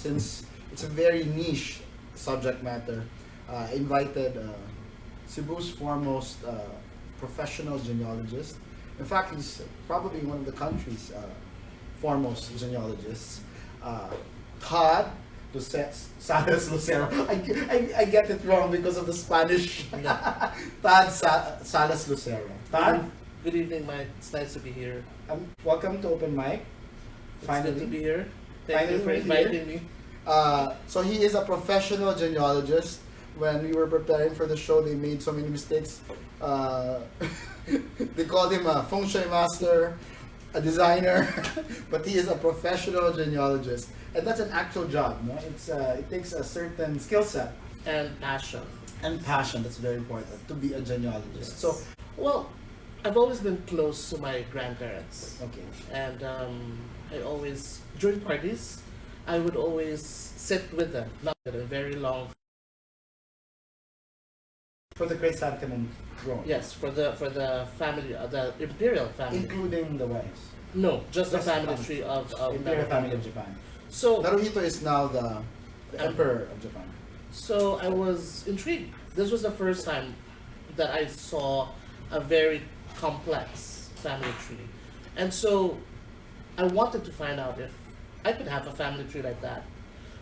since it's a very niche subject matter, I invited Cebu's foremost professional genealogist. In fact, he's probably one of the country's foremost genealogists. Todd Salas Lucero. I get it wrong because of the Spanish. Todd Salas Lucero. Todd, Good evening, Mike. It's nice to be here. welcome to Open Mic. It's Finally. good to be here. Thank you for Finally we're inviting me. So he is a professional genealogist. When we were preparing for the show, they made so many mistakes. They called him a feng shui master, a designer, but he is a professional genealogist, and that's an actual job. No? It takes a certain skill set And passion. and passion. That's very important to be a genealogist. So, Well, I've always been close to my grandparents. okay, And I always, during parties, I would always sit with them. Not a very long. for the Great Santimum throne, Yes, for the family, the imperial family. including the wives, No, just the Just family the tree of imperial family of Japan. So Naruhito is now the emperor of Japan. So I was intrigued. This was the first time that I saw a very complex family tree. And so I wanted to find out if I could have a family tree like that.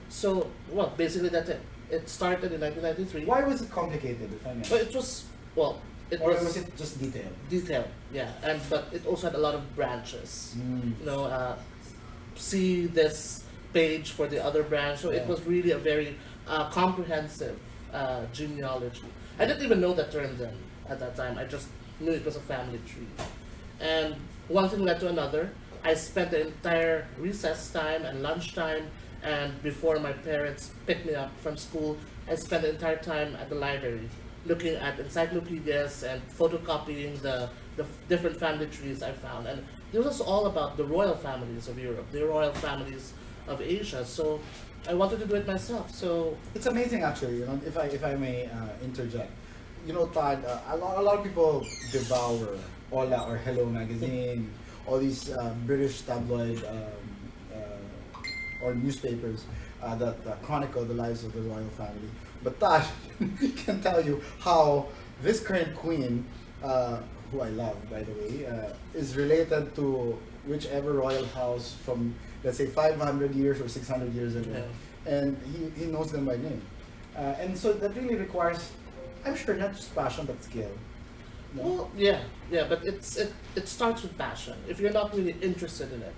So, well, basically that's it. It started in 1993. Why was it complicated, if I may? But it was, well, it Or was was it just detailed? detailed, yeah. But it also had a lot of branches. Mm. You know, see this page for the other branch. So it Yeah. was really a very comprehensive genealogy. I didn't even know the term then at that time. I just knew it was a family tree. And one thing led to another. I spent the entire recess time and lunchtime and before my parents picked me up from school, I spent the entire time at the library looking at encyclopedias and photocopying the different family trees I found. And it was all about the royal families of Europe, the royal families of Asia. So I wanted to do it myself. So It's amazing, actually. You know, if I may interject. You know, Todd, a lot of people devour Hola or Hello magazine, all these British tabloid or newspapers that chronicle the lives of the royal family. But Todd can tell you how this current queen, who I love, by the way, is related to whichever royal house from, let's say, 500 years or 600 years ago. Yeah. And he knows them by name. And so that really requires, I'm sure, not just passion, but skill. No? well, yeah, but it starts with passion. If you're not really interested in it,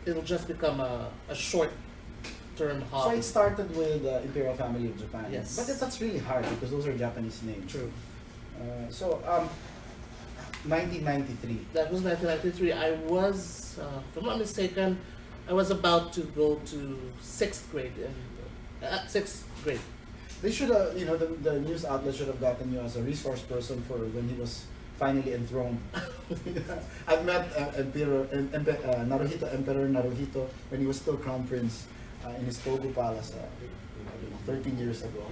it'll just become a short-term So hobby. it started with the Imperial Family of Japan. Yes. But that's really hard because those are Japanese names. True. 1993. That was 1993. I was, if I'm not mistaken, I was about to go to sixth grade. Sixth grade. They should have, the news outlet should have gotten you as a resource person for when he was finally enthroned. I've met Naruhito, Emperor Naruhito, when he was still crown prince in his Togo Palace 13 years ago.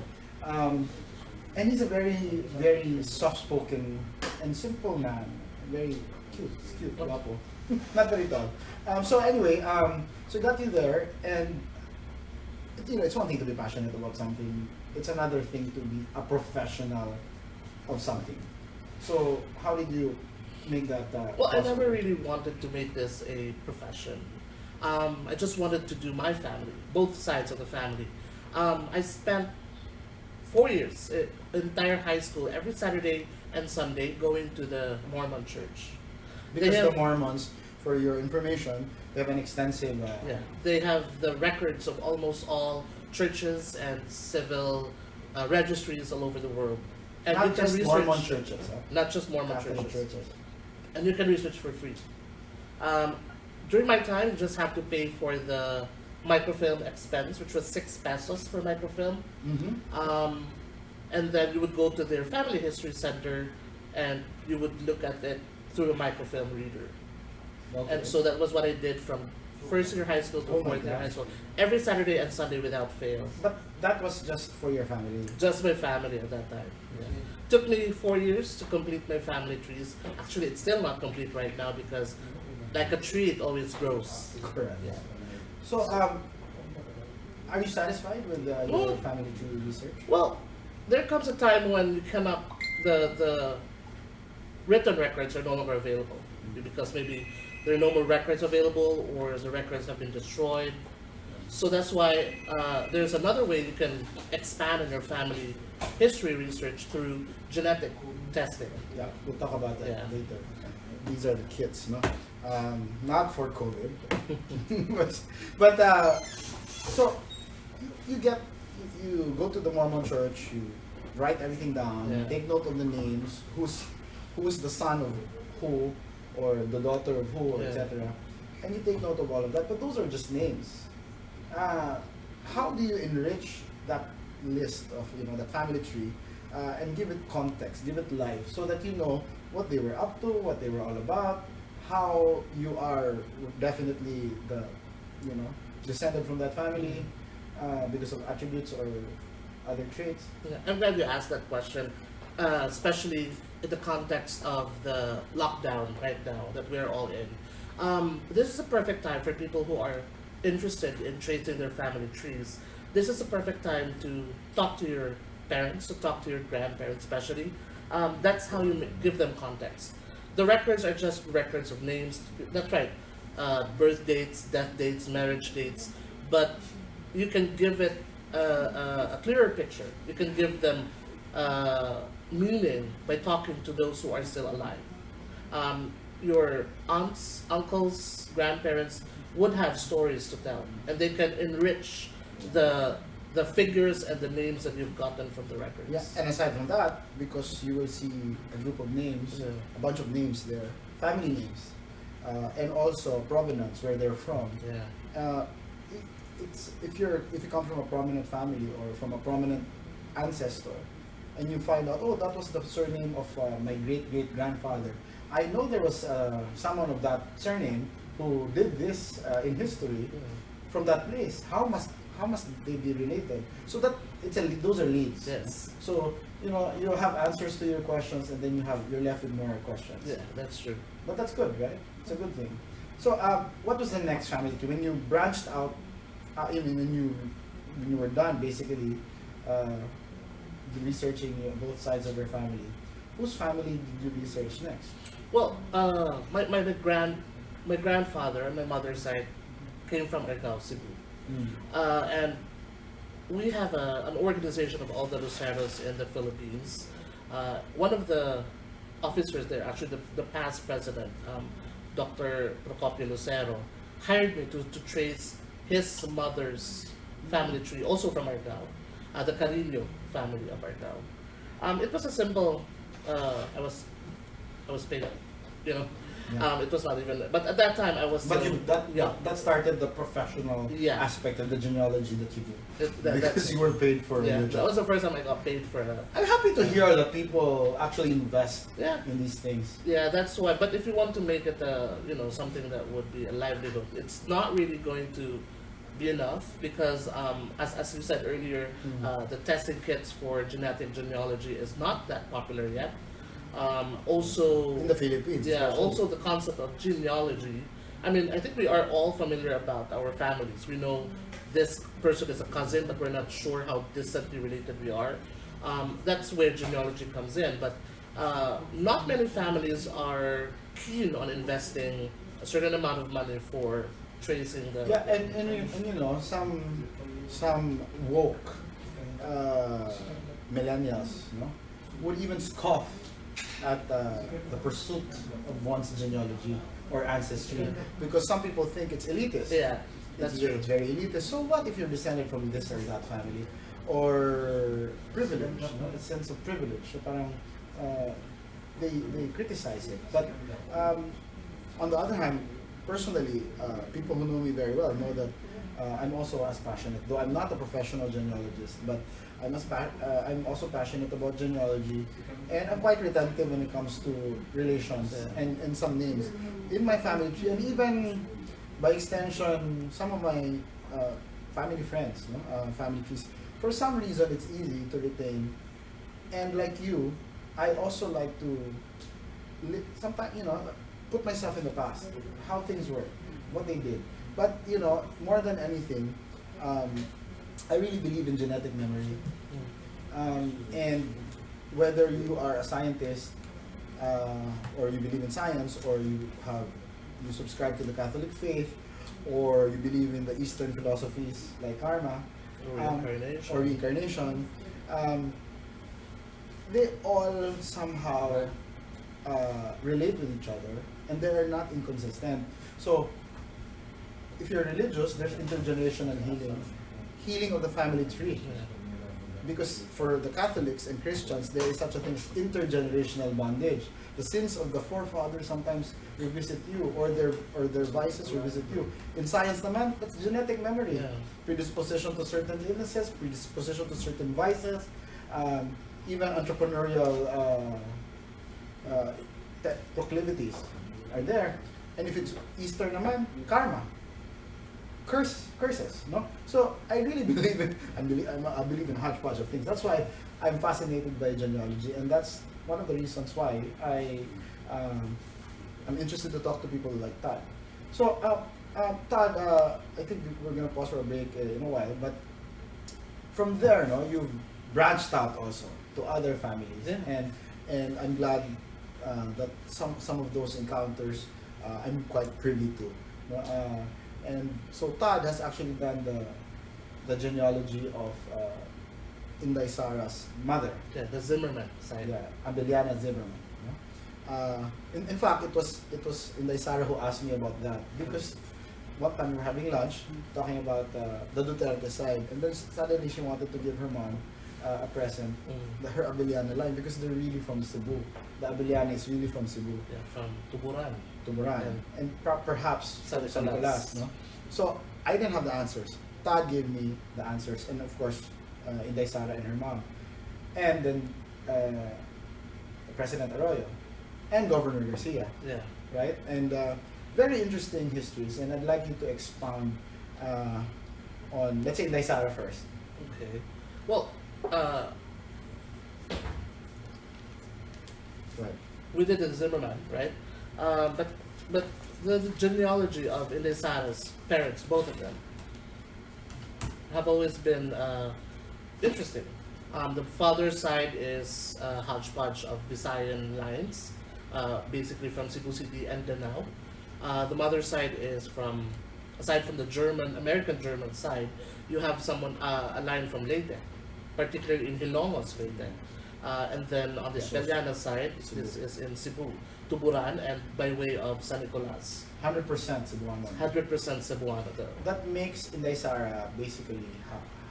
And he's a very, very soft-spoken and simple man. Very cute. He's cute, guapo. Not very tall. So anyway, so got you there, and it's one thing to be passionate about something. It's another thing to be a professional of something. So how did you make that Well, I possible? never really wanted to make this a profession. I just wanted to do my family, both sides of the family. I spent 4 years, entire high school, every Saturday and Sunday going to the Mormon church. Because They have- the Mormons, for your information, they have an extensive. Yeah, they have the records of almost all churches and civil registries all over the world. And Not you can just research, Mormon churches, huh? not just Mormon Catholic churches. And you can research for free. During my time, you just have to pay for the microfilm expense, which was 6 pesos per microfilm. Mm-hmm. And then you would go to their family history center and you would look at it through a microfilm reader. Okay. And so that was what I did from first year high school to Oh my fourth year God. high school. Every Saturday and Sunday without fail. But that was just for your family. Just my family at that time. Yeah. Took me 4 years to complete my family trees. Actually, it's still not complete right now because like a tree, it always grows. Correct. Yeah. So Are you satisfied with your family tree research? Well, there comes a time when you cannot, the written records are no longer available because maybe there are no more records available or the records have been destroyed. So that's why there's another way you can expand on your family history research through genetic testing. Yeah, we'll talk about that Yeah. later. These are the kits, no? Not for COVID, but so you get you go to the Mormon church, you write everything down, Yeah. take note of the names, who's the son of who, or the daughter of who, Yeah. etc. And you take note of all of that. But those are just names. How do you enrich that list of that family tree and give it context, give it life, so that you know what they were up to, what they were all about, how you are definitely the descended from that family because of attributes or other traits. Yeah, I'm glad you asked that question, especially in the context of the lockdown right now that we're all in. This is a perfect time for people who are interested in tracing their family trees. This is a perfect time to talk to your parents, to talk to your grandparents especially. That's how you give them context. The records are just records of names. That's right. Birth dates, death dates, marriage dates. But you can give it a clearer picture. You can give them meaning by talking to those who are still alive. Your aunts, uncles, grandparents would have stories to tell, and they can enrich the figures and the names that you've gotten from the records. Yeah, and aside from that, because you will see a group of names, Yeah. a bunch of names there, family names, and also provenance, where they're from. Yeah. It's if you come from a prominent family or from a prominent ancestor, and you find out, oh, that was the surname of my great grandfather. I know there was someone of that surname who did this in history from that place. How must they be related? So that those are leads. Yes. So you have answers to your questions, and then you're left with more questions. Yeah, that's true. But that's good, right? It's a good thing. So what was the next family tree when you branched out? When you were done basically researching both sides of your family, whose family did you research next? Well, my grandfather on my mother's side came from Argao, Cebu. And we have an organization of all the Luceros in the Philippines. One of the officers there, actually the past president, Dr. Procopio Lucero, hired me to trace his mother's family tree, also from Argao, the Carrillo family of Argao. It was a simple, I was paid, Yeah. it was not even, but at that time I was But still, that started the professional Yeah. aspect of the genealogy that you did. Because that's, you were paid for yeah, your that job. was the first time I got paid for I'm happy to hear that people actually invest yeah. in these things. Yeah, that's why. But if you want to make it something that would be a livelihood, it's not really going to be enough because, as you said earlier, the testing kits for genetic genealogy is not that popular yet. Also, In the Philippines. yeah, especially. also the concept of genealogy. I mean, I think we are all familiar about our families. We know this person is a cousin, but we're not sure how distantly related we are. That's where genealogy comes in. But not many families are keen on investing a certain amount of money for tracing the. Yeah, and some woke millennials, would even scoff at the pursuit of one's genealogy or ancestry because some people think it's elitist. Yeah, that's true. It's very elitist. So what if you're descended from this or that family? Or privilege, a sense of privilege. So parang, they criticize it. But on the other hand, personally, people who know me very well know that I'm also as passionate, though I'm not a professional genealogist, but I'm also passionate about genealogy, and I'm quite retentive when it comes to relations and some names in my family tree, and even by extension, some of my family friends, family trees. For some reason, it's easy to retain, and like you, I also like to sometimes put myself in the past, how things were, what they did. But more than anything, I really believe in genetic memory. And whether you are a scientist or you believe in science, or you subscribe to the Catholic faith, or you believe in the Eastern philosophies like karma or reincarnation, they all somehow relate with each other, and they are not inconsistent. So if you're religious, there's intergenerational healing of the family tree. Because for the Catholics and Christians, there is such a thing as intergenerational bondage. The sins of the forefathers sometimes revisit you, or their vices revisit you. In science naman, that's genetic memory. Yeah. Predisposition to certain illnesses, predisposition to certain vices, even entrepreneurial proclivities are there. And if it's Eastern naman, karma. Curses, no? So I really believe in I believe in hodgepodge of things. That's why I'm fascinated by genealogy, and that's one of the reasons why I'm interested to talk to people like Todd. So Todd, I think we're gonna pause for a break in a while, but from there, no, you've branched out also to other families, and I'm glad that some of those encounters I'm quite privy to. No? And so Todd has actually done the genealogy of Inday Sara's mother. Yeah, the Zimmerman side. Yeah, Abeliana Zimmerman. No? In fact, it was Inday Sara who asked me about that, because one time we were having lunch talking about the Duterte side, and then suddenly she wanted to give her mom a present, her Abeliana line, because they're really from Cebu. The Abeliana is really from Cebu. Yeah, from Tuburan. And perhaps San Nicolas, no? So I didn't have the answers. Todd gave me the answers, and of course, Inday Sara and her mom, and then President Arroyo, and Governor Garcia. Yeah. Right? And very interesting histories, and I'd like you to expound on, let's say, Inday Sara first. Okay. Well, Right. we did the Zimmerman, right? But the genealogy of Inday Sara's parents, both of them, have always been interesting. The father's side is a hodgepodge of Visayan lines, basically from Cebu City and Danao. The mother's side is from, aside from the American German side, you have a line from Leyte, particularly in Hilongos, Leyte. And then on the Abeliana side, this is in Cebu, Tuburan, and by way of San Nicolas. 100% Cebuano. 100% Cebuano though. That makes Inday Sara basically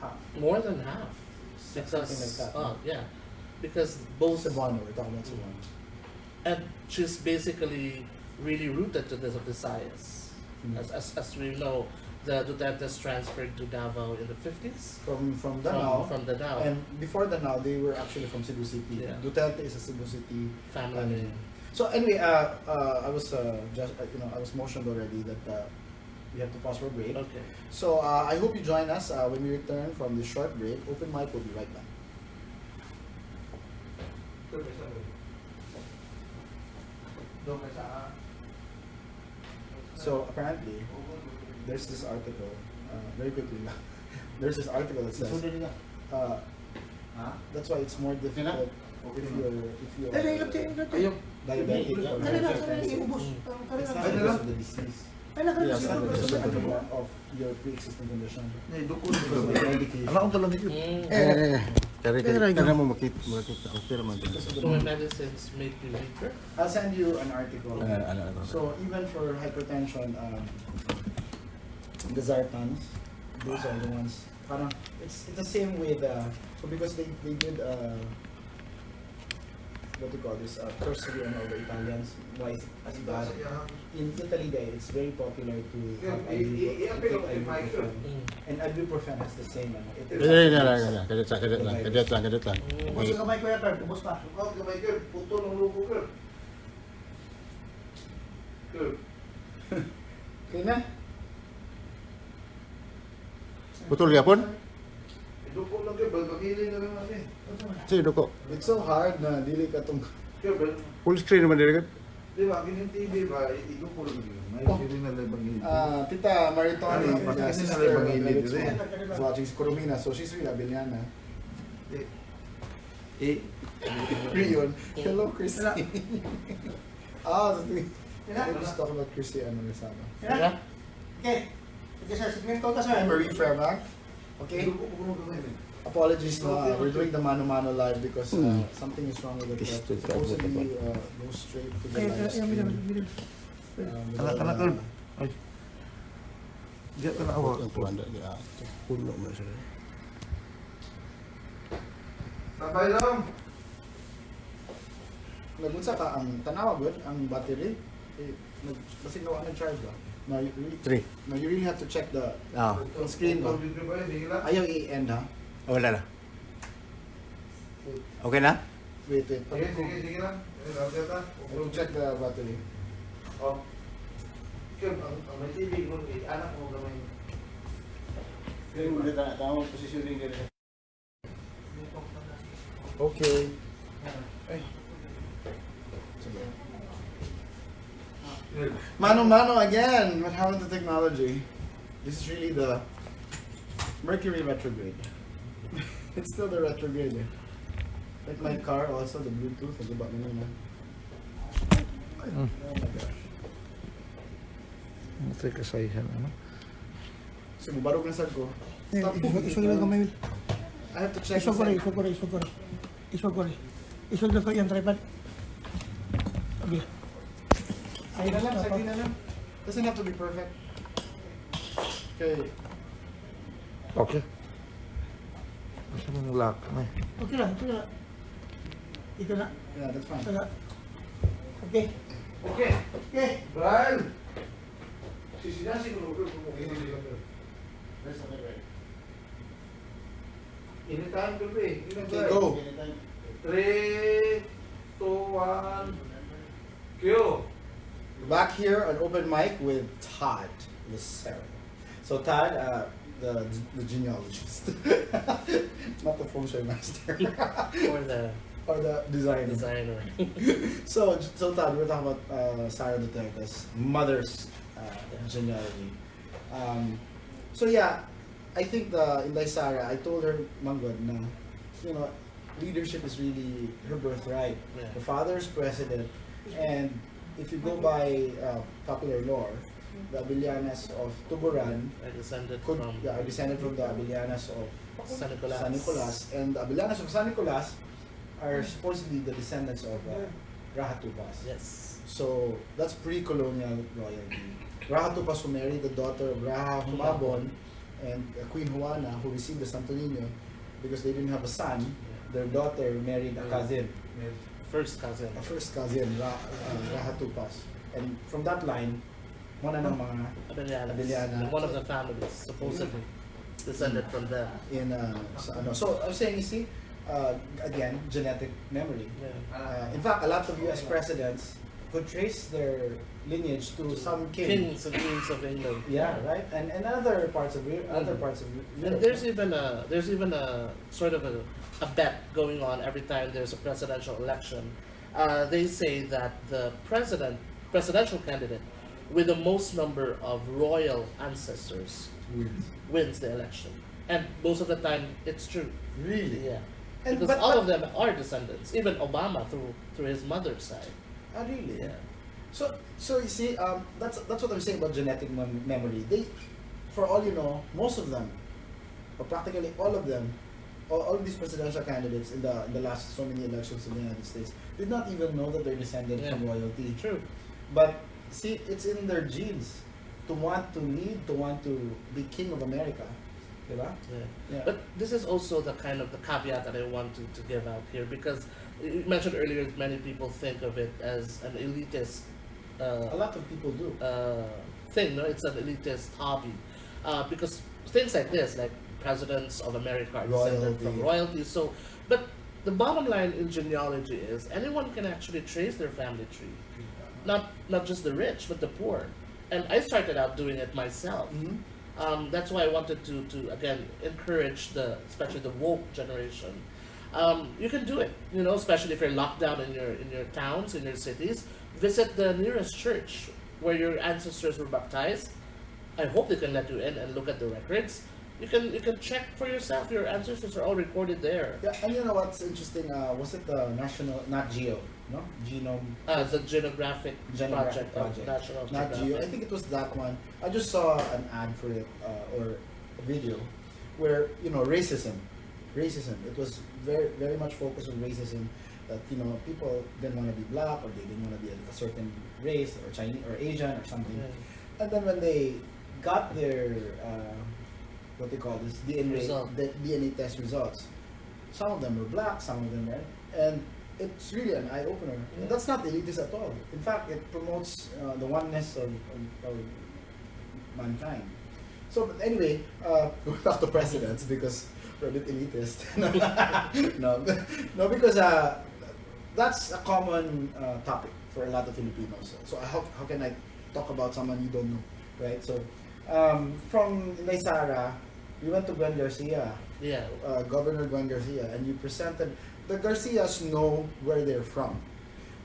half. More than half. Something like that. Oh, yeah. Because both, Cebuano, we're talking about Cebuano. and she's basically really rooted to the Visayas. As we know, the Dutertes transferred to Davao in the 50s. From Danao. From Danao. And before Danao, they were actually from Cebu City. Yeah. Duterte is a Cebu City Family. So anyway, I was I was motioned already that we have to pause for a break. Okay. So I hope you join us when we return from this short break. Open mic will be right back. So apparently, there's this article. Very quickly, there's this article that says. That's why it's more difficult if you're diabetic or it's not because of the disease. It's not because of your pre-existing condition. Because of the medication. So my medicines make you weaker? I'll send you an article. So even for hypertension, the Zartans, those are the ones. Parang it's the same with so because they did what do you call this cursory on all the Italians, why is it as bad. In Italy, it's very popular to have ibuprofen, and ibuprofen has the same. Kadit lang. Basta kamay ko yata, kumusta? Kamay ko, puto ng lupo ko. Okay na? Putol yapon? Duko lang kayo, bagili na lang natin. Sige, doko. It's so hard na dili ka tong Full screen naman dili. Di ba, ganyan TV ba, ito po lang yun. May Oh. hindi na labang yun. Tita Maritoni, Ano, the kasi sister nalibang of init Felix din. is watching si Coromina, so she's really Abiliana. Rion, hello Chrissy. So we just talk about Chrissy and Rizana. Yeah? Okay. Okay, sir. Segmento ka, sir. I'm Marie Fairbank. Okay, apologies na we're doing the mano-mano live because something is wrong with the It's tech. too Supposedly go straight to the Okay, live yung middle, stream. middle. Anak-anak ka. Ay. Diyan ka na awa. Ang tuwanda niya. Puno mo siya. Sabay lang. Nagunsa ka ang tanawa good, ang battery. Basig nawa ng charge ba? No, you really, 3. no, you really have to check the screen ba? Video ba yun? Sige lang. Ayaw i-end ha? Wala na. Okay na? Wait. Sige lang. Update ka. We'll check the battery. Oh. Kim, ang may TV mo, anak mo gamay. Okay. Ay. Sige. Mano again. What happened to technology? This is really the Mercury retrograde. It's still the retrograde. Like my car also, the Bluetooth. Nag-iba na yun. Oh my gosh. Matay ka sa ihan, ano? So, mubarog na sad ko. Stop. Isog lang kamay. I have to check. Isog ko the rin, isog ko rin, isog ko rin. Isog ko rin. Isog lang ko yung tripod. Okay. Sige na lang, sige na lang. Doesn't have to be perfect. Okay. Okay. Gusto mo ng lock na eh. Okay lang, ito na. Ito na. Yeah, that's fine. Ito na. Okay. Okay. Okay. Brian! Sisinasi ko nung Anytime to be. Okay, go. 3, 2, 1. Cue. Back here on open mic with Todd Lucero. So Todd, the genealogist, not the feng shui master, Or the or the designer. designer. So Todd, we're talking about Sarah Duterte's mother's genealogy. So yeah, I think in Sarah, I told her, Manggod, na, leadership is really her birthright. Yeah. Her father's president, and if you go by popular lore, the Abilianas of Tuburan I descended could, from are descended from the Abilianas of San Nicolas. San Nicolas, and the Abilianas of San Nicolas are supposedly the descendants of Rahatupas. Yes. So that's pre-colonial royalty. Rahatupas who married the daughter of Raha Humabon and Queen Juana, who received the Santo Niño because they didn't have a son. Their daughter married a cousin, First cousin. a first cousin, Rahatupas. And from that line, one ng mga Abiliana. One of the families supposedly descended from them. in So I was saying, you see, again, genetic memory. Yeah. In fact, a lot of U.S. presidents could trace their lineage to some king. Kings and queens of England. Yeah, right. And other parts of Europe. And there's even a sort of a bet going on every time there's a presidential election. They say that the presidential candidate with the most number of royal ancestors wins the election. And most of the time it's true. Really? Yeah. And- Because but- all but- of them are descendants. Even Obama through his mother's side. Ah, really? Yeah. So you see, that's what I'm saying about genetic memory. They, for all you know, most of them, or practically all of them, all of these presidential candidates in the last so many elections in the United States did not even know that they're descended from royalty. True. But see, it's in their genes to want to lead, to want to be king of America. Diba? Yeah. Yeah. But this is also the kind of the caveat that I want to give out here, because you mentioned earlier many people think of it as an elitist A lot of people do. thing, no? It's an elitist hobby. Because things like this, like presidents of America are descended from royalty. So, but the bottom line in genealogy is anyone can actually trace their family tree. Not just the rich, but the poor. And I started out doing it myself. That's why I wanted to again encourage especially the woke generation. You can do it, especially if you're locked down in your towns, in your cities. visit the nearest church where your ancestors were baptized. I hope they can let you in and look at the records. You can check for yourself. Your ancestors are all recorded there. Yeah, and you know what's interesting? Was it the national, not Geo, no? Genome. The Genographic Genographic project of National Not Geo. I Geographic. think it was that one. I just saw an ad for it or a video where racism. It was very much focused on racism. That people didn't want to be black or they didn't want to be a certain race or Chinese or Asian or something. Yeah. And then when they got their what they call this DNA test results, some of them were black, some of them right, and it's really an eye opener. Yeah. And that's not elitist at all. In fact, it promotes the oneness of mankind. So, but anyway, going back to presidents because we're a bit elitist. no, because that's a common topic for a lot of Filipinos. So how can I talk about someone you don't know, right? So from Naisara, we went to Gwen Garcia, Yeah. Governor Gwen Garcia, and you presented. The Garcias know where they're from.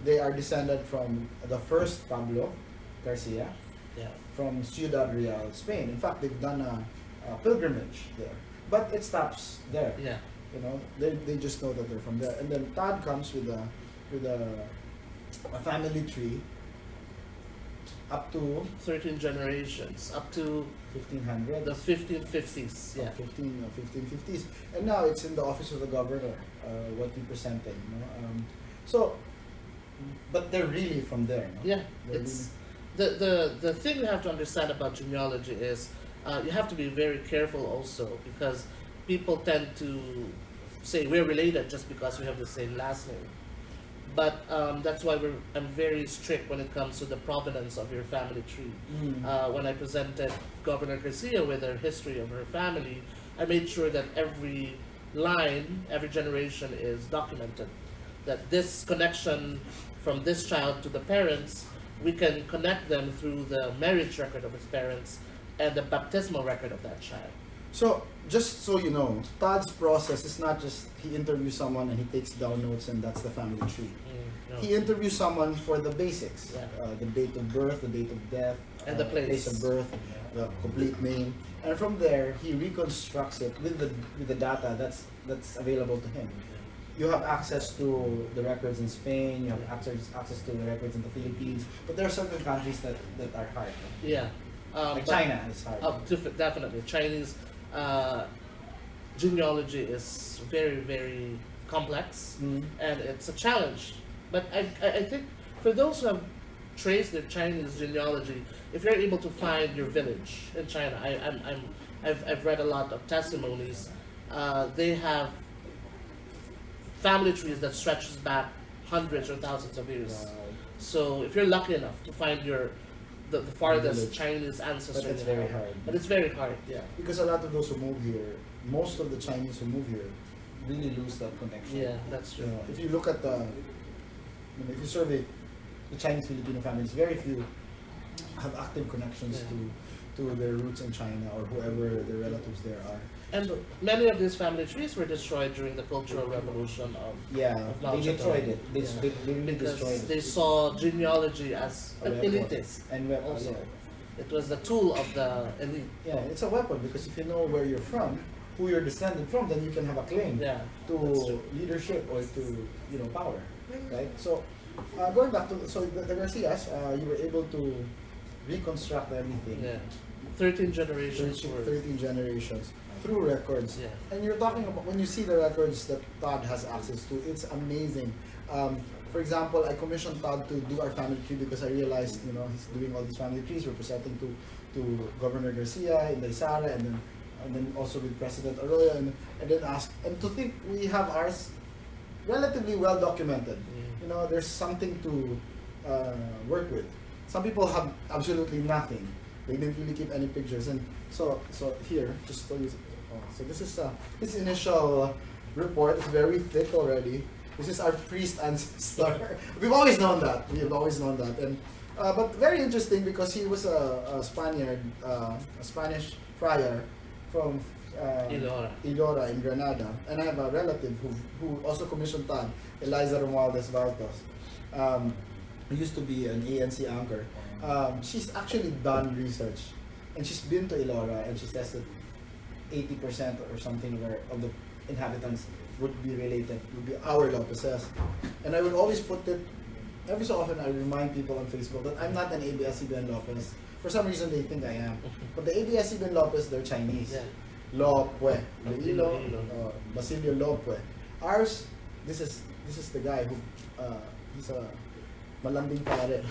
They are descended from the first Pablo Garcia Yeah. from Ciudad Real, Spain. In fact, they've done a pilgrimage there, but it stops there. Yeah. They just know that they're from there. And then Todd comes with a family tree up to 13 generations up to 1500. the 1550s. Yeah. 1550s, and now it's in the office of the governor. What he presented, so, but they're really from there. No? Yeah. They're It's the thing you have to understand about genealogy is you have to be very careful also because people tend to say we're related just because we have the same last name. But that's why I'm very strict when it comes to the provenance of your family tree. When I presented Governor Garcia with her history of her family, I made sure that every line, every generation is documented. That this connection from this child to the parents, we can connect them through the marriage record of his parents and the baptismal record of that child. So, just so you know, Todd's process is not just he interviews someone and he takes down notes and that's the family tree. No. He interviews someone for the basics, Yeah. The date of birth, the date of death, And the place. of birth, the complete name, and from there he reconstructs it with the data that's available to him. You have access to the records in Spain, you have access to the records in the Philippines, but there are certain countries that are hard. Yeah. Like but- China is hard. Definitely. Chinese genealogy is very, very complex Mm. and it's a challenge. But I think for those who have traced their Chinese genealogy, if you're able to find your village in China, I've read a lot of testimonies. They have family trees that stretches back hundreds or thousands of years. So if you're lucky enough to find the farthest Village. Chinese ancestor, But it's you very have. hard. But it's very hard. Yeah. Because a lot of those who move here, most of the Chinese who move here, really lose that connection. Yeah, that's true. If you look at if you survey the Chinese Filipino families, very few have active connections Yeah. to their roots in China or whoever their relatives there are. And many of these family trees were destroyed during the Cultural Revolution of Yeah, Of Mao they Zedong. destroyed it. They, Yeah. they really destroyed because it. they saw genealogy as A an weapon. elitist. And we- Also, yeah. it was the tool of the elite. Yeah, it's a weapon because if you know where you're from, who you're descended from, then you can have a claim Yeah, to that's true. leadership or to power, right? So going back to the Garcias, you were able to reconstruct everything. Yeah, 13 generations worth. 13 generations through records. Yeah. And you're talking about when you see the records that Todd has access to, it's amazing. For example, I commissioned Todd to do our family tree because I realized, he's doing all these family trees. We're presenting to Governor Garcia in Sara, and then also with President Arroyo, and then ask, and to think we have ours relatively well documented. There's something to work with. Some people have absolutely nothing. They didn't really keep any pictures, and so here, just so you. So this is this initial report is very thick already. This is our priest ancestor. We've always known that. And but very interesting because he was a Spaniard, a Spanish friar from Ilora in Granada, and I have a relative who also commissioned Todd, Eliza Romualdez Bartos. who used to be an ANC anchor, she's actually done research, and she's been to Ilora, and she says that 80% or something of the inhabitants would be related, would be our Lopezes. And I would always put it, every so often I remind people on Facebook that I'm not an ABS-CBN Lopez. For some reason they think I am. But the ABS-CBN Lopez, they're Chinese. Yeah. Lopez. Iloilo, Basilio Lopez. Ours, this is the guy who, he's a malambing pare,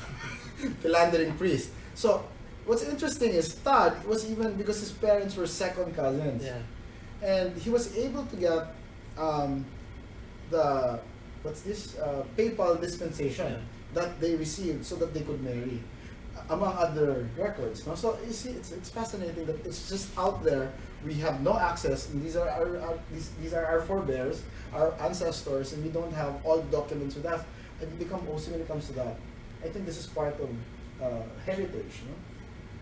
philandering priest. So, what's interesting is Todd was even, because his parents were second cousins. Yeah. And he was able to get the papal dispensation that they received so that they could marry, among other records. No? So you see, it's fascinating that it's just out there. We have no access, and these are our forebears, our ancestors, and we don't have all the documents with us. And we become OC when it comes to that. I think this is part of heritage. No?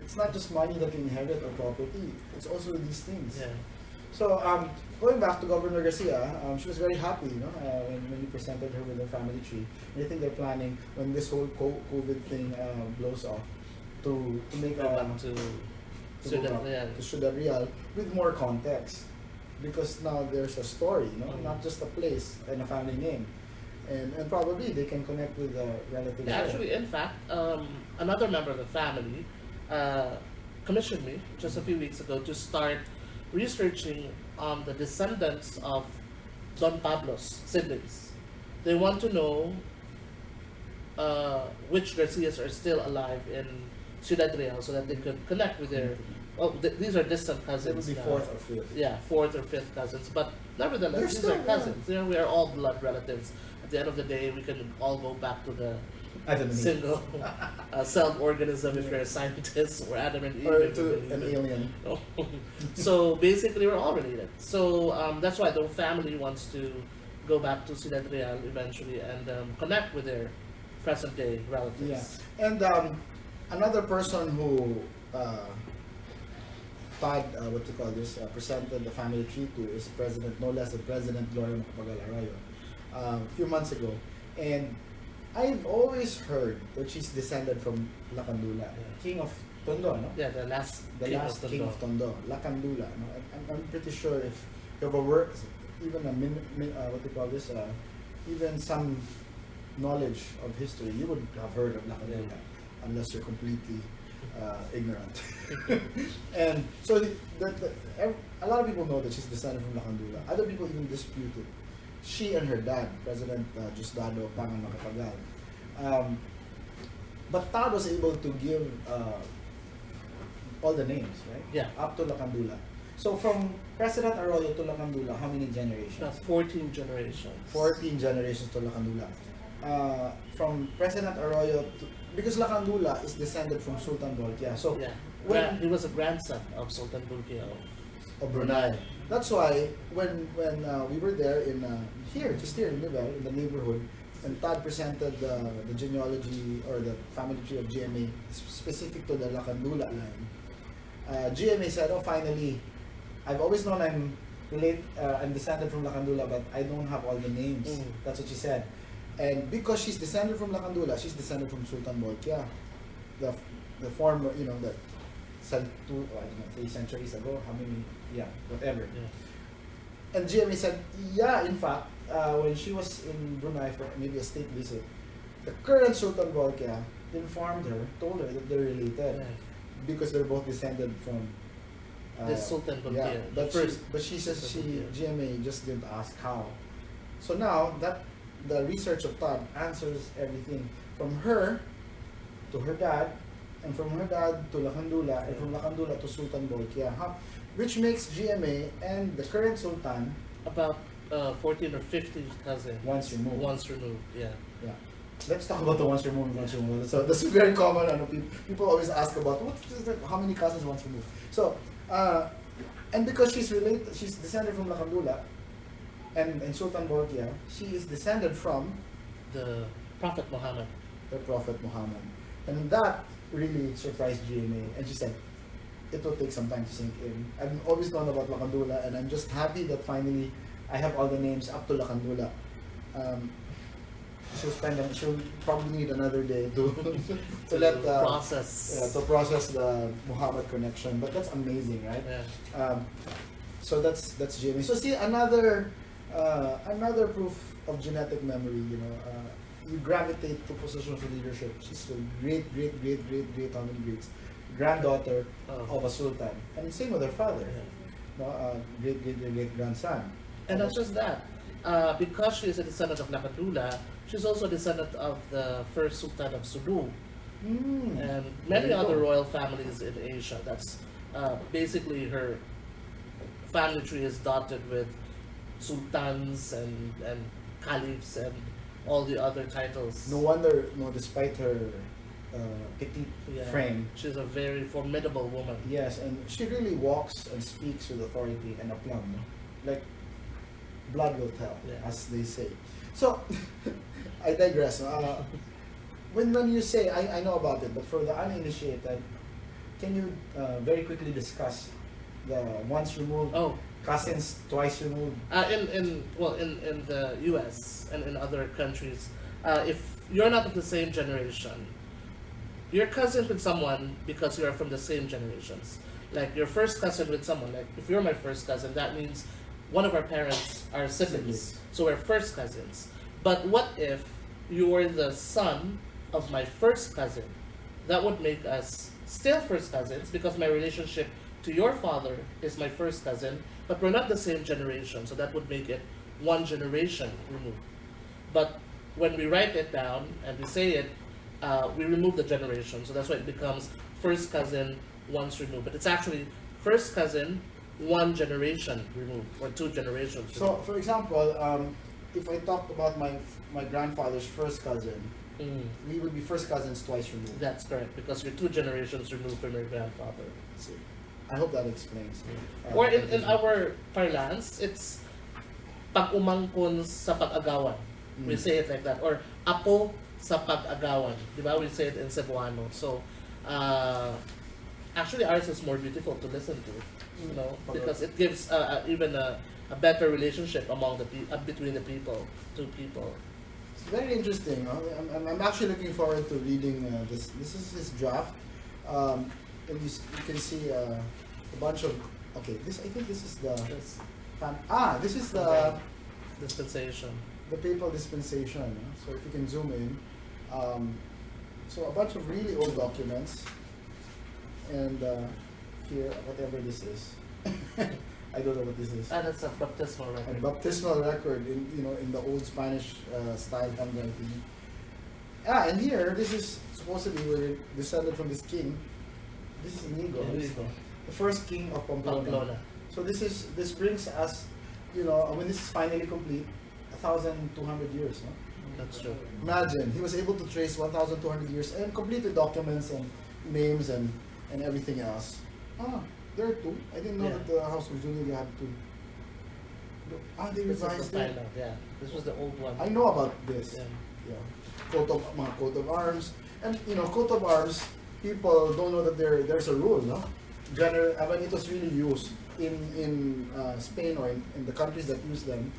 It's not just money that you inherit or property. It's also these things. Yeah. So going back to Governor Garcia, she was very happy, when we presented her with her family tree. And I think they're planning, when this whole COVID thing blows off, to make Go back to Ciudad Real. To Ciudad Real with more context, because now there's a story, not just a place and a family name, and probably they can connect with the relatives. Yeah, actually, in fact, another member of the family commissioned me just a few weeks ago to start researching on the descendants of Don Pablo's siblings. They want to know which Garcias are still alive in Ciudad Real so that they could connect with their. Oh, these are distant It would cousins. be now. fourth or fifth. Yeah, fourth or fifth cousins. But nevertheless, They're these still, are cousins. We are all blood relatives. At the end of the day, we can all go back to the I don't know. single celled organism if you're a scientist, or Adam and Eve. Or if to you an believe it. alien. So basically, we're all related. So that's why the whole family wants to go back to Ciudad Real eventually and connect with their present day relatives. Yeah. And another person who Todd, presented the family tree to is no less than President Gloria Macapagal Arroyo a few months ago. And I've always heard that she's descended from Lacandula, King of Tondo, no? Yeah, the last King of Tondo, Lacandula. No? I'm pretty sure if you have a work, even even some knowledge of history, you would have heard of Lacandula, unless you're completely ignorant. And so a lot of people know that she's descended from Lacandula. Other people even dispute it. She and her dad, President Diosdado Pangan Macapagal. But Todd was able to give all the names, right? Yeah. Up to Lacandula. So from President Arroyo to Lacandula, how many generations? That's 14 generations. 14 generations to Lacandula. From President Arroyo to, because Lacandula is descended from Sultan Bolkiah. So Yeah, he was a grandson of Sultan Bulkiah of Brunei. That's why when we were there just here in Nivelle, in the neighborhood, and Todd presented the genealogy or the family tree of GMA specific to the Lacandula line, GMA said, "Oh, finally, I've always known I'm descended from Lacandula, but I don't have all the names." That's what she said. And because she's descended from Lacandula, she's descended from Sultan Bolkiah, the former, that said 3 centuries ago, how many, whatever. Yeah. And GMA said, in fact, when she was in Brunei for maybe a state visit, the current Sultan Bolkiah informed her, told her that they're related, because they're both descended from This Sultan Bolkiah, but she says GMA just didn't ask how. So now that the research of Todd answers everything from her to her dad, and from her dad to Lacandula, and from Lacandula to Sultan Bolkiah, which makes GMA and the current Sultan about 14 or 15 cousins. once removed. Once removed, yeah. Yeah. Let's talk about the once removed. So that's very common. People always ask about how many cousins once removed. So, and because she's descended from Lacandula, and Sultan Bolkiah, she is descended from The Prophet Muhammad. the Prophet Muhammad. And that really surprised GMA. And she said, it will take some time to sink in. I've always known about Lacandula, and I'm just happy that finally I have all the names up to Lacandula. she'll probably need another day to to let process the Muhammad connection. But that's amazing, right? Yeah. So that's Jamie. So see another proof of genetic memory. You know, you gravitate to positions of leadership. She's a great, how many greats? Granddaughter of a sultan, and same with her father. Yeah. No, great grandson. And not just that, because she is a descendant of Nakatula, she's also a descendant of the first Sultan of Sulu and many other royal families in Asia. That's basically her family tree is dotted with sultans and caliphs and all the other titles. No wonder, despite her petite frame, she's a very formidable woman. yes, and she really walks and speaks with authority and aplomb. No? Like, blood will tell, as they say. So, I digress. When you say, I know about it, but for the uninitiated, can you very quickly discuss the once removed, cousins twice removed? In the U.S. and in other countries, if you're not of the same generation, you're cousins with someone because you're from the same generations. Like your first cousin with someone. Like if you're my first cousin, that means one of our parents are siblings, so we're first cousins. But what if you were the son of my first cousin? That would make us still first cousins because my relationship to your father is my first cousin, but we're not the same generation, so that would make it one generation removed. But when we write it down and we say it, we remove the generation, so that's why it becomes first cousin once removed. But it's actually first cousin one generation removed, or two generations removed. So, for example, if I talked about my grandfather's first cousin, we would be first cousins twice removed. That's correct, because you're two generations removed from your grandfather. See, I hope that explains. Or in our parlance, it's pag-umangkon sa pag-agawan. We say it like that. Or apo sa pag-agawan. Diba? We say it in Cebuano. So, actually ours is more beautiful to listen to. You know, because it gives even a better relationship among between the two people. It's very interesting. Huh? I'm actually looking forward to reading this. This is his draft, and you can see a bunch of. Okay, I think this is the. This is the dispensation. The papal dispensation. Huh? So if you can zoom in, so a bunch of really old documents, and here whatever this is. I don't know what this is. That's a baptismal record. A baptismal record in the old Spanish style handwriting. And here, this is supposedly we're descended from this king. This is Inigo. The first king of Pamplona. So this brings us, when this is finally complete, 1,200 years. No? That's true. Imagine, he was able to trace 1,200 years and complete the documents and names and everything else. There are two. I didn't know that the House of Julia had two. They revised it. This was the old one. I know about this. Yeah. Coat of arms. And coat of arms, people don't know that there's a rule, no? When it was really used in Spain or in the countries that use them,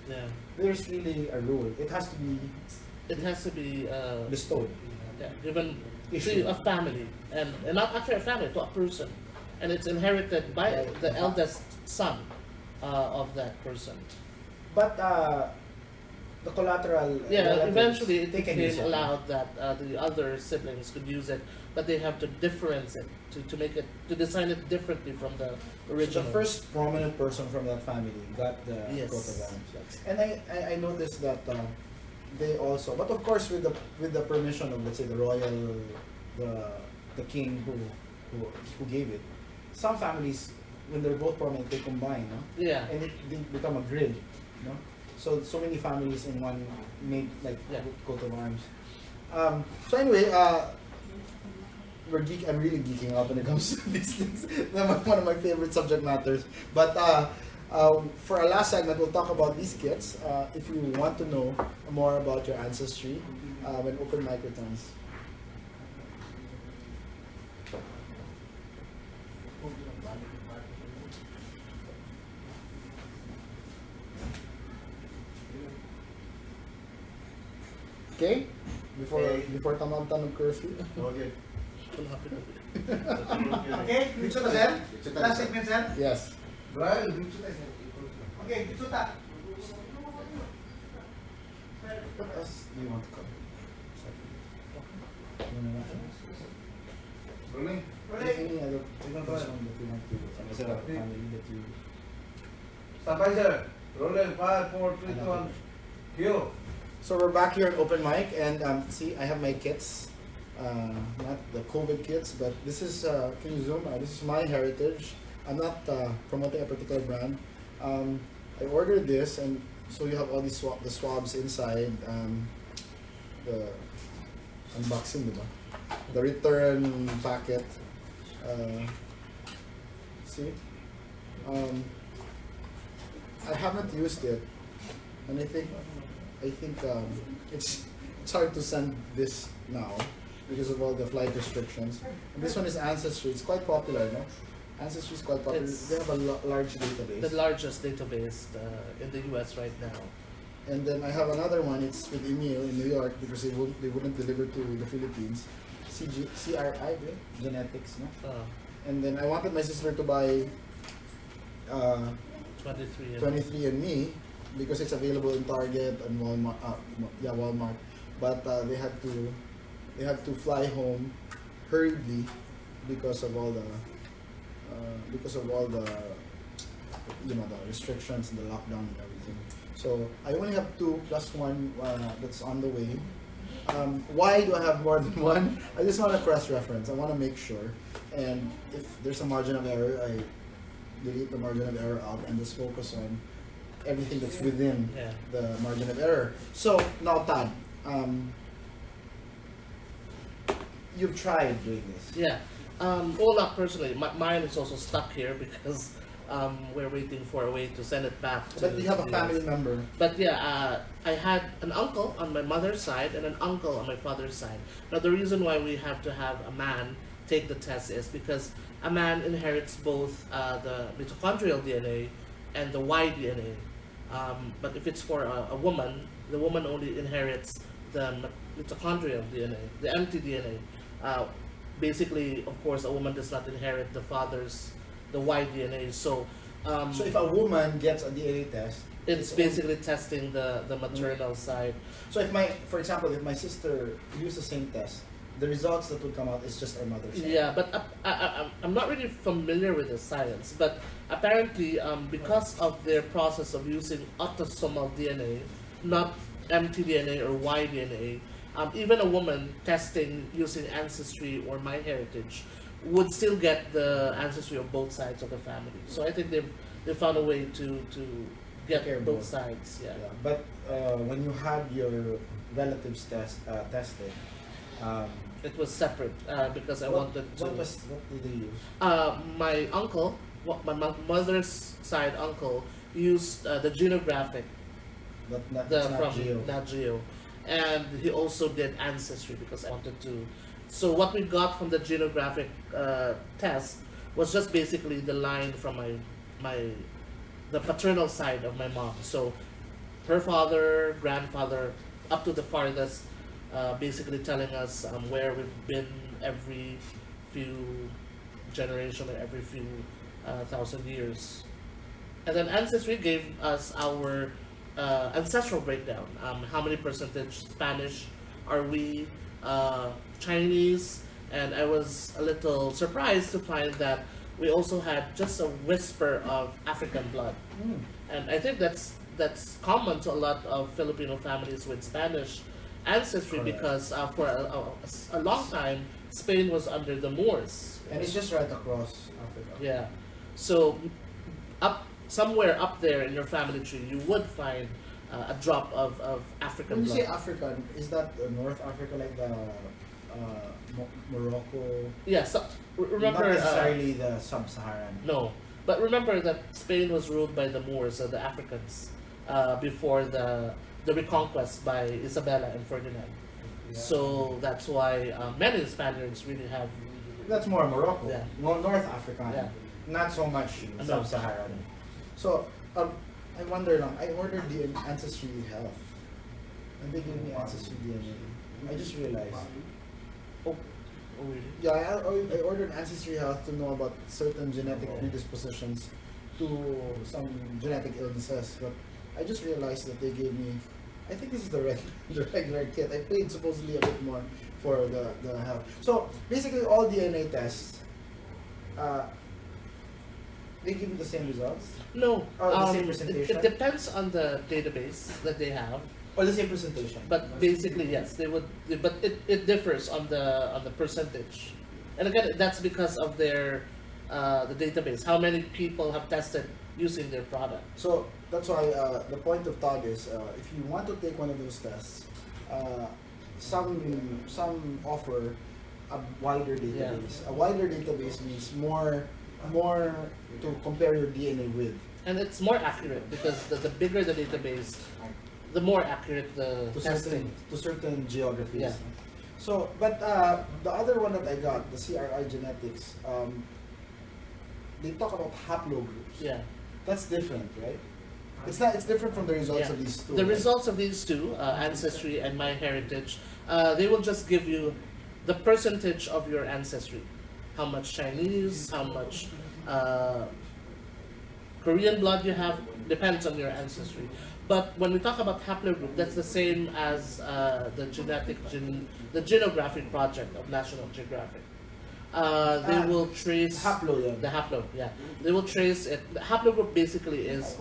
there's really a rule. It has to be bestowed. Given to a family, and not actually a family, to a person. And it's inherited by the eldest son of that person. But the collateral. Eventually it became allowed that the other siblings could use it, but they have to difference it to design it differently from the original. So the first prominent person from that family got the coat of arms. And I noticed that they also, but of course with the permission of, let's say, the royal, the king who gave it. Some families, when they're both prominent, they combine, no? Yeah. And they become a grid, no? So many families in one make coat of arms. So anyway, I'm really geeking out when it comes to these things. One of my favorite subject matters. But for our last segment, we'll talk about these kits. If you want to know more about your ancestry, when open mic returns. Okay? Before tamamtan ng curfew. Okay. Okay, dito ta, sir. Last segment, sir. Yes. Brian, dito tayo. Okay, dito ta. What else do you want to cover? Rolling. Any other person that you want to as a family that you Stand by, sir. Rolling. 5, 4, 3, 2, 1. Cue. So we're back here at Open Mic, and see, I have my kits, not the COVID kits, but this is, can you zoom? This is my heritage. I'm not promoting a particular brand. I ordered this, and so you have all these the swabs inside, the unboxing, diba? The return packet. See? I haven't used it, and I think it's hard to send this now because of all the flight restrictions. And this one is Ancestry. It's quite popular, no? Ancestry is quite popular. It's they have a large database. The largest database in the U.S. right now. And then I have another one. It's with Emil in New York because they wouldn't deliver to the Philippines. CRI, genetics, no? And then I wanted my sister to buy 23andMe because it's available in Target and Walmart. Walmart. But they had to fly home hurriedly because of all the the restrictions and the lockdown and everything. So I only have 2 plus 1 that's on the way. Why do I have more than 1? I just want to cross-reference. I want to make sure. And if there's a margin of error, I delete the margin of error out and just focus on everything that's within the margin of error. So now, Tad, you've tried doing this. Yeah. Well, not personally. Mine is also stuck here because we're waiting for a way to send it back to But you have a the family US. member. But yeah, I had an uncle on my mother's side and an uncle on my father's side. Now the reason why we have to have a man take the test is because a man inherits both the mitochondrial DNA and the Y DNA. But if it's for a woman, the woman only inherits the mitochondrial DNA, the mtDNA. Basically, of course, a woman does not inherit the Y DNA. So So if a woman gets a DNA test, it's basically testing the maternal side. so for example, if my sister used the same test, the results that would come out is just our mother's. Yeah, but I'm not really familiar with the science, but apparently because of their process of using autosomal DNA, not mtDNA or Y-DNA, even a woman testing using Ancestry or MyHeritage would still get the ancestry of both sides of the family. So I think they found a way to get Take care of both both. sides. Yeah. Yeah. But when you had your relatives tested, It was separate because I wanted to. What did they use? My uncle, my mother's side uncle, used the genographic But not, the it's not from Geo. Nat Geo, and he also did Ancestry because I wanted to. So what we got from the genographic test was just basically the line from the paternal side of my mom. So her father, grandfather, up to the farthest, basically telling us where we've been every few generation or every few thousand years. And then Ancestry gave us our ancestral breakdown. How many percentage Spanish are we? Chinese, and I was a little surprised to find that we also had just a whisper of African blood. And I think that's common to a lot of Filipino families with Spanish ancestry. Correct. Because for a long time Spain was under the Moors. And it's just right across Africa. Yeah, so somewhere up there in your family tree you would find a drop of African When you blood. say African, is that North Africa, like the Morocco? Yeah, so remember Not necessarily the Sub-Saharan. no, but remember that Spain was ruled by the Moors, the Africans, before the reconquest by Isabella and Ferdinand. Yeah. So that's why many Spaniards really have. That's more Morocco. Yeah. More North African. Yeah. Not so much No. Sub-Saharan. So I wonder lang, I ordered the Ancestry Health. and they gave me ancestry DNA. I just realized. Oh, really? Yeah, I ordered Ancestry Health to know about certain genetic predispositions to some genetic illnesses, but I just realized that they gave me, I think this is the regular kit. I paid supposedly a bit more for the health. So basically all DNA tests, they give you the same results? No, The same it presentation? depends on the database that they have. Or the same presentation? But basically, yes, they would. But it differs on the percentage, and again, that's because of their the database. How many people have tested using their product? So that's why the point of Todd is if you want to take one of those tests, some offer a wider database. A wider database means more to compare your DNA with. And it's more accurate because the bigger the database, the more accurate the To testing. certain geographies. Yeah. So, but the other one that I got, the CRI Genetics, they talk about haplogroups. Yeah. That's different, right? It's not. It's different from the results Yeah. of these two. The right? results of these two, Ancestry and MyHeritage, they will just give you the percentage of your ancestry. How much Chinese, how much Korean blood you have, depends on your ancestry. But when we talk about haplogroup, that's the same as the the genographic project of National Geographic. They will trace Haplo, yeah. the haplo, yeah. They will trace it. The haplogroup basically is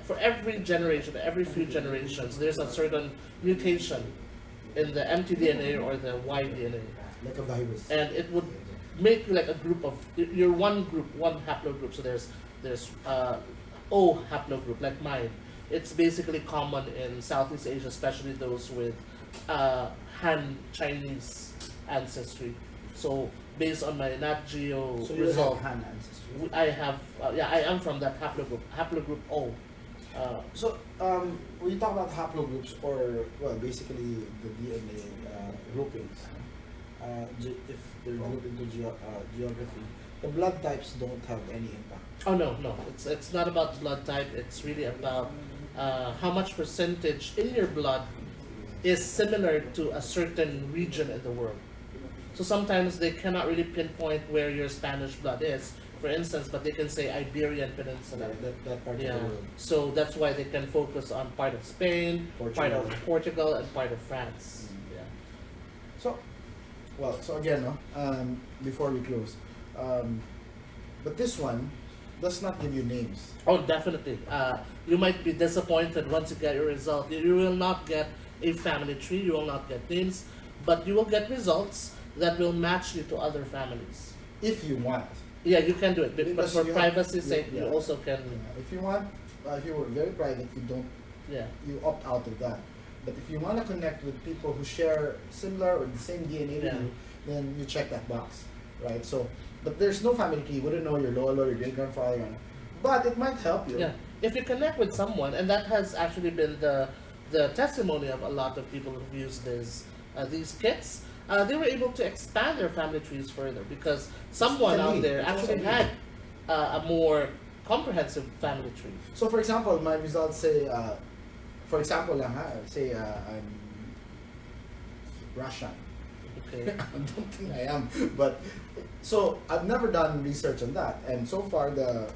for every generation, every few generations, there's a certain mutation in the mtDNA or the y-DNA, Like a virus. and it would make you like a group of you're one group, one haplogroup. So there's O haplogroup like mine. It's basically common in Southeast Asia, especially those with Han Chinese ancestry. So based on my Nat Geo So you result, have Han ancestry. I have I am from that haplogroup O. So when you talk about haplogroups, or well, basically the DNA groupings, if they're grouped into geography, the blood types don't have any impact. Oh no, it's not about blood type. It's really about how much percentage in your blood is similar to a certain region in the world. So sometimes they cannot really pinpoint where your Spanish blood is, for instance, but they can say Iberian Peninsula. That part Yeah. of the world. So that's why they can focus on part of Spain, part of Portugal, and part of France. Yeah. So, well, so again, no, before we close, but this one does not give you names. Oh, definitely. You might be disappointed once you get your result. You will not get a family tree. You will not get names, but you will get results that will match you to other families. If you want. Yeah, you can do it, but Because for you privacy's have- sake, you yeah. also can. If you want, if you were very private, you don't, Yeah. you opt out of that. But if you want to connect with people who share similar or the same DNA with Yeah. you, then you check that box, right? So, but there's no family tree. You wouldn't know your lolo, your great grandfather, but it might help you. Yeah. If you connect with someone, and that has actually been the testimony of a lot of people who've used these kits, they were able to expand their family trees further because someone Can out be. there It's actually also had a more comprehensive family tree. So, for example, my results say, for example, say I'm Russian. Okay. I don't think I am, but so I've never done research on that, and so far the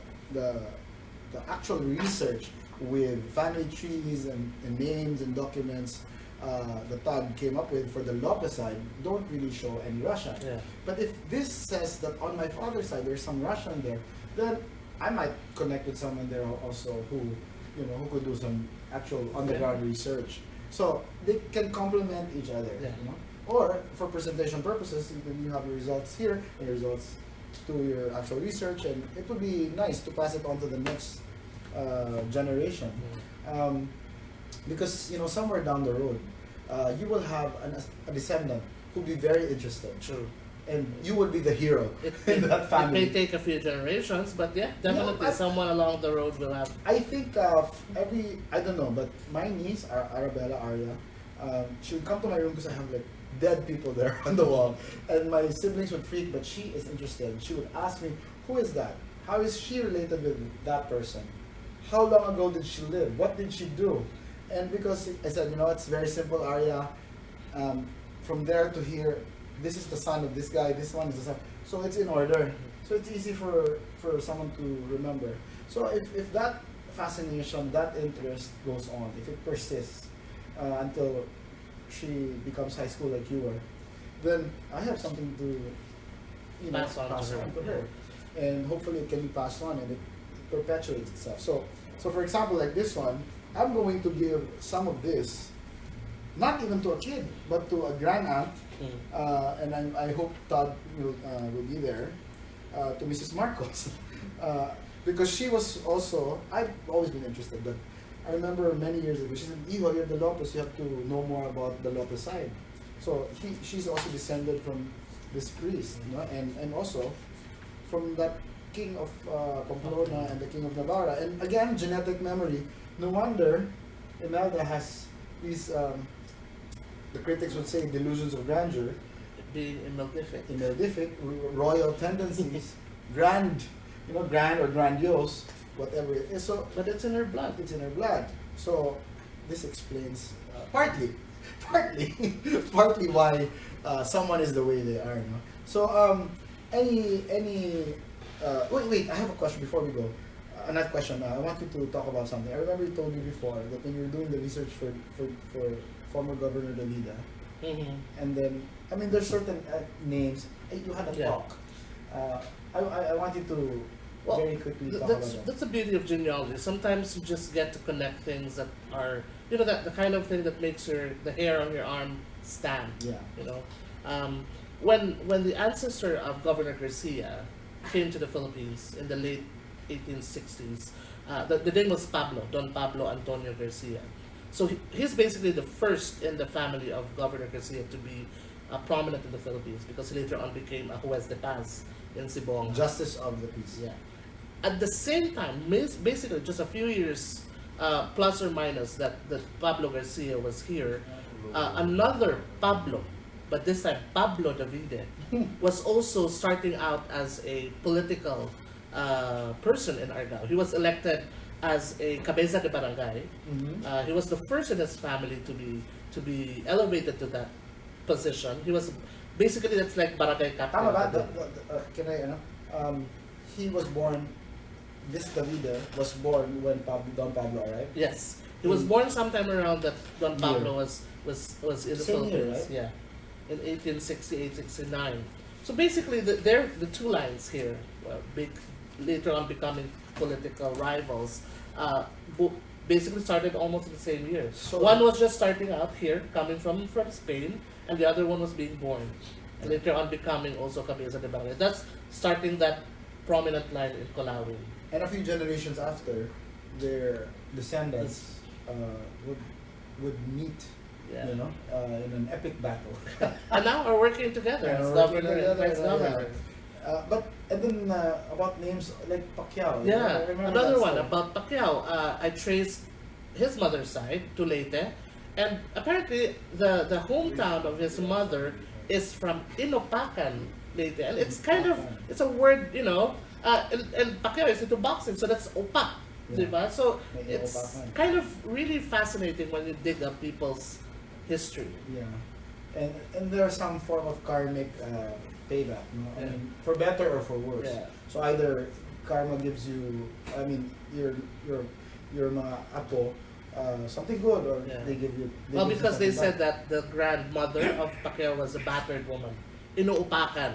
actual research with family trees and names and documents that Todd came up with for the Lopez side don't really show any Russian. Yeah. But if this says that on my father's side there's some Russian there, then I might connect with someone there also who could do some actual on-the-ground research. So they can complement each other. Yeah. Or for presentation purposes, then you have your results here and your results to your actual research, and it would be nice to pass it on to the next generation. Because somewhere down the road, you will have a descendant who'll be very interested, True. and you will be the hero It in that may family. take a few generations, but yeah, definitely I- someone along the road will have. I think I don't know, but my niece, Arabella Arya, she would come to my room because I have like dead people there on the wall, and my siblings would freak, but she is interested. She would ask me, who is that? How is she related with that person? How long ago did she live? What did she do? And because I said, it's very simple, Arya. From there to here, this is the son of this guy, this one is the son. So it's in order. So it's easy for someone to remember. So if that fascination, that interest goes on, if it persists until she becomes high school like you were, then I have something to Pass on to her. And hopefully it can be passed on and it perpetuates itself. So for example, like this one, I'm going to give some of this, not even to a kid, but to a grand aunt, and I hope Todd will be there, to Mrs. Marcos, because she was also, I've always been interested, but I remember many years ago, she said, Hijo, you're the Lopez, you have to know more about the Lopez side. So she's also descended from this priest, and also from that king of Pamplona and the king of Navarra. And again, genetic memory. No wonder Imelda has these, the critics would say, delusions of grandeur, Being imeldific, royal tendencies, grand or grandiose, whatever it is. So, but it's in her blood. it's in her blood. So this explains partly why someone is the way they are. So wait, I have a question before we go. Another question. I want you to talk about something. I remember you told me before that when you were doing the research for former Governor Dalida, and then there's certain names. You had a Yeah. talk. I want you to Well, very quickly talk about that. that's the beauty of genealogy. Sometimes you just get to connect things that are, that the kind of thing that makes the hair on your arm stand. Yeah. When the ancestor of Governor Garcia came to the Philippines in the late 1860s, the name was Don Pablo Antonio Garcia. So he's basically the first in the family of Governor Garcia to be prominent in the Philippines, because he later on became a juez de paz in Sibonga. Justice of the peace. Yeah. At the same time, basically just a few years plus or minus that Pablo Garcia was here, another Pablo, but this time Pablo Davide, was also starting out as a political person in Argao. He was elected as a cabeza de barangay. He was the first in his family to be elevated to that position. He was basically, that's like barangay captain. Tama ba? Can I, he was born, this Davide was born when Don Pablo arrived? Yes, he was born sometime around that Don Year. Pablo was in the Same year, Philippines. right? Yeah, in 1868-69. So basically, they're the two lines here, later on becoming political rivals. Basically started almost in the same year. So- one was just starting out here, coming from Spain, and the other one was being born, and later on becoming also cabeza de barangay. That's starting that prominent line in Colawin. And a few generations after, their descendants would meet, Yeah. in an epic battle. And now are working together And as are working governor and together, vice yeah. governor. And then about names like Pacquiao. I Yeah, remember another that one story. about Pacquiao. I traced his mother's side to Leyte, and apparently the hometown of his mother is from Inopacan, Leyte, and it's kind of, it's a word, and Pacquiao is into boxing, so that's opak, Yeah. diba? So May it's Inopacan. kind of really fascinating when you dig up people's history. Yeah, and there's some form of karmic payback, I Yeah. mean, for better or for worse. Yeah. So either karma gives you, your mga apo something good, or Yeah. they give you. Well, give you because they something said that the grandmother of Pacquiao was a battered woman, inuupakan,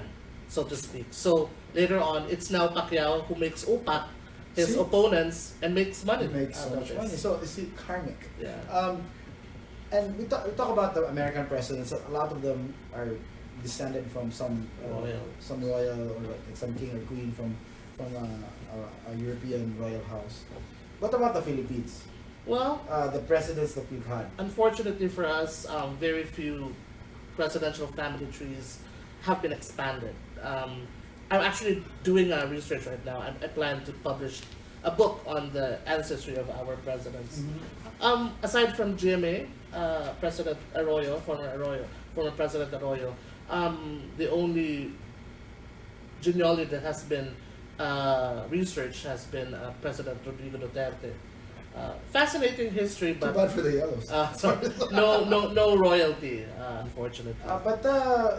so to speak. So later on, it's now Pacquiao who makes upak his See? opponents and makes money. It makes so out of much this. money. So it's karmic. Yeah. And we talk about the American presidents. A lot of them are descended from some royal or some king or queen from a European royal house. What about the Philippines? Well, The presidents that we've had. unfortunately for us, very few presidential family trees have been expanded. I'm actually doing research right now. I plan to publish a book on the ancestry of our presidents. Aside from GMA, President Arroyo, former President Arroyo, the only genealogy that has been researched has been President Rodrigo Duterte. Fascinating history, Too but bad for the yellows. sorry, no royalty, unfortunately. But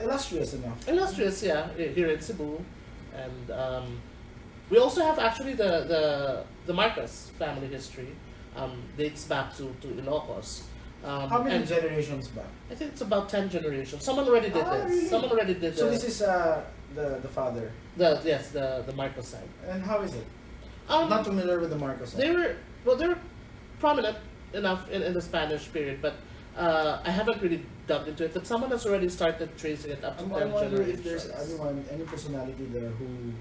illustrious enough. Illustrious, yeah, here in Cebu, and we also have actually the Marcos family history, dates back to Ilocos. How many and generations back? I think it's about 10 generations. Someone already did this. Really? Someone already did So the, this is the father. the Marcos side. And how is it? Um, Not familiar with the Marcos. They were prominent enough in the Spanish period, but I haven't really dug into it. But someone has already started tracing it up to I 10 wonder generations. if there's anyone, any personality there who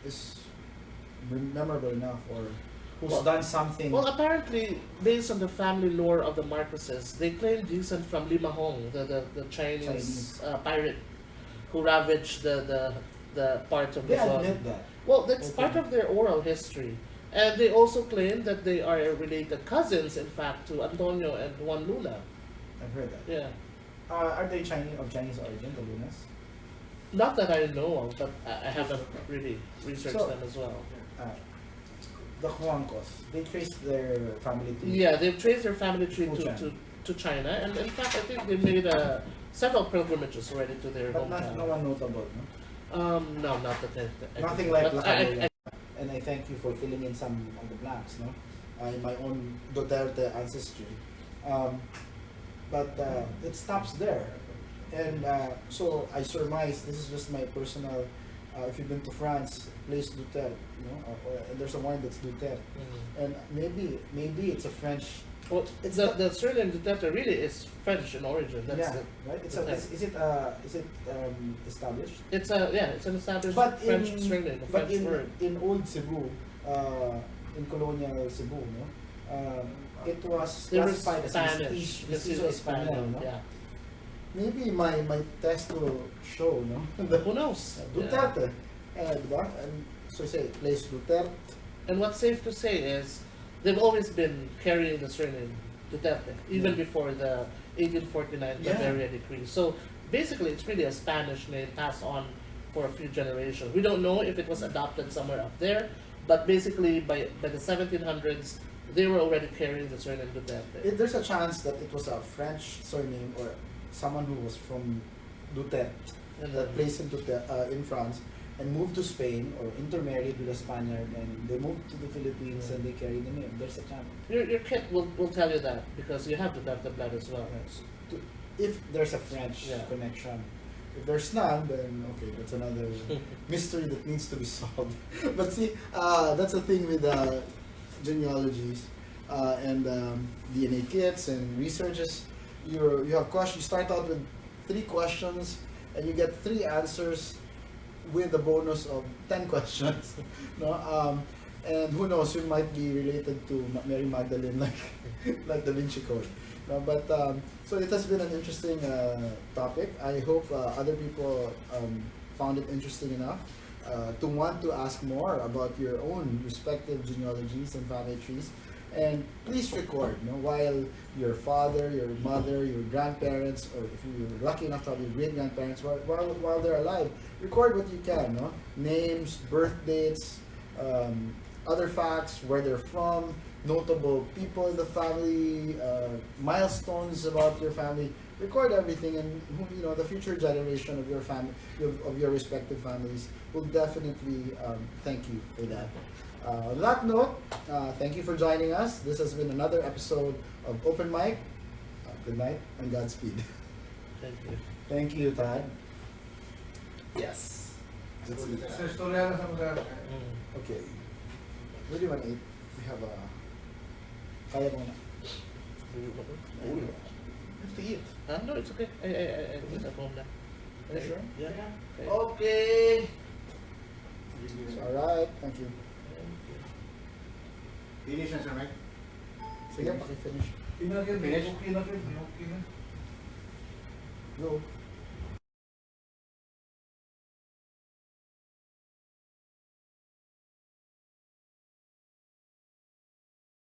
is memorable enough or who's Well- done something. Well, apparently, based on the family lore of the Marcoses, they claim descent from Limahong, the Chinese pirate who ravaged the part of they Luzon. admit that. Well, that's Okay. part of their oral history. And they also claim that they are related cousins, in fact, to Antonio and Juan Luna. I've heard that. Yeah. Are they Chinese origin, the Lunas? Not that I know of, but I haven't really researched So- them as well. The Huancos, they traced their family to Yeah, they've traced their family tree Full to China, and in fact, I think they made several pilgrimages already to their but hometown. no one notable, no? No, not that I Nothing think- like but Lacayo. And I thank you for filling in some of the blanks, no? In my own Duterte ancestry. But it stops there. And so I surmise, this is just my personal, if you've been to France, place Duterte, you know, and there's a wine that's Duterte. Mhm. And maybe it's a French, Well, It's the surname Duterte really is French in origin. That's yeah, the, right? Is it established? it's an established But French in surname, a but French word. in old Cebu, in colonial Cebu, no, it was They were classified as Spanish, mestizo español, no? yeah. Maybe my test will show, no? Who knows? Yeah. Duterte, diba? And so say place Duterte. And what's safe to say is they've always been carrying the surname Duterte, even Yeah. before the 1849 Yeah. Bavaria Decree. So basically, it's really a Spanish name passed on for a few generations. We don't know if it was adopted somewhere up there, but basically by the 1700s, they were already carrying the surname Duterte. There's a chance that it was a French surname or someone who was from Duterte And that then- placed in France and moved to Spain or intermarried with a Spaniard and they moved to the Philippines and they carried the name. There's a chance. Your kid will tell you that because you have Duterte blood as well. If there's a French Yeah. connection. If there's none, then okay, that's another mystery that needs to be solved. But see, that's the thing with genealogies and DNA kits and researches. You have questions. You start out with 3 questions, and you get 3 answers with a bonus of 10 questions. No, and who knows? You might be related to Mary Magdalene, like Da Vinci Code. No, but so it has been an interesting topic. I hope other people found it interesting enough to want to ask more about your own respective genealogies and family trees. And please record, while your father, your mother, your grandparents, or if you're lucky enough to have your great grandparents, while they're alive, record what you can, names, birth dates, other facts, where they're from, notable people in the family, milestones about your family. Record everything, and the future generation of your family, of your respective families, will definitely thank you for that. On that note, thank you for joining us. This has been another episode of Open Mic. Good night and Godspeed. Thank you. Thank you, Tad. Yes. Let's eat. Sa istorya na sa mga Okay. Where do you want to eat? We have a... Kaya mo na. You have to eat. No, it's okay. I eat at home now. Are you sure? Yeah. Okay. Alright, thank you. Finish na siya, Mike. Sige, paki-finish. Finish. Go.